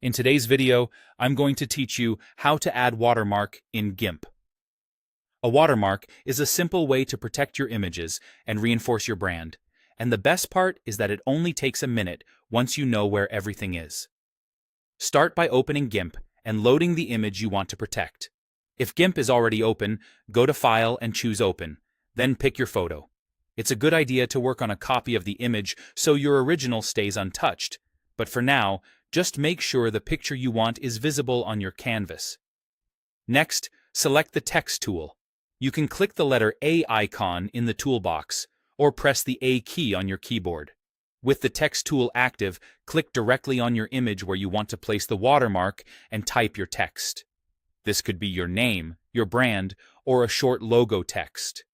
In today's video, I'm going to teach you how to add watermark in GIMP. A watermark is a simple way to protect your images and reinforce your brand. And the best part is that it only takes a minute once you know where everything is. Start by opening GIMP and loading the image you want to protect. If GIMP is already open, go to File and choose Open. Then pick your photo. It's a good idea to work on a copy of the image so your original stays untouched. But for now, just make sure the picture you want is visible on your canvas. Next, select the Text tool. You can click the letter A icon in the toolbox, or press the A key on your keyboard. With the Text tool active, click directly on your image where you want to place the watermark and type your text. This could be your name, your brand, or a short logo text.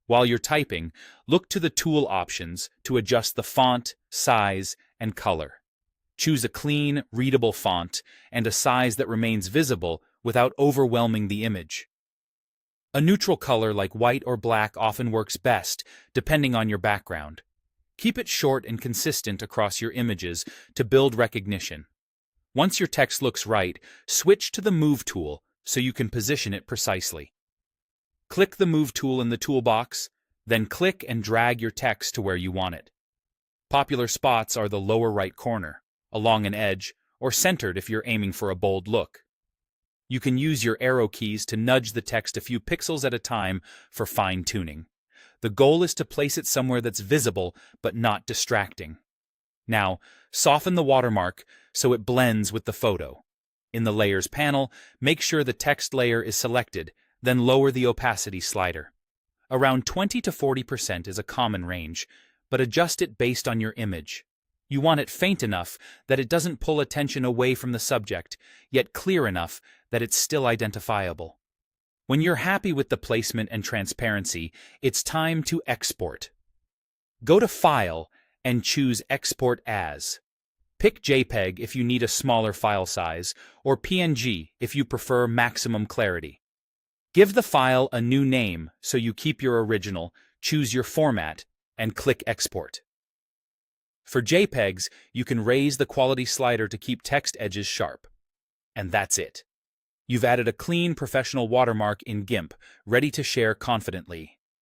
While you're typing, look to the tool options to adjust the font, size, and color. Choose a clean, readable font and a size that remains visible without overwhelming the image. A neutral color like white or black often works best, depending on your background. Keep it short and consistent across your images to build recognition. Once your text looks right, switch to the Move tool so you can position it precisely. Click the Move tool in the toolbox, then click and drag your text to where you want it. Popular spots are the lower right corner, along an edge, or centered if you're aiming for a bold look. You can use your arrow keys to nudge the text a few pixels at a time for fine-tuning. The goal is to place it somewhere that's visible but not distracting. Now, soften the watermark so it blends with the photo. In the Layers panel, make sure the text layer is selected, then lower the opacity slider. Around 20 to 40% is a common range, but adjust it based on your image. You want it faint enough that it doesn't pull attention away from the subject, yet clear enough that it's still identifiable. When you're happy with the placement and transparency, it's time to export. Go to File and choose Export As. Pick JPEG if you need a smaller file size, or PNG if you prefer maximum clarity. Give the file a new name so you keep your original, choose your format, and click Export. For JPEGs, you can raise the quality slider to keep text edges sharp. And that's it. You've added a clean, professional watermark in GIMP, ready to share confidently.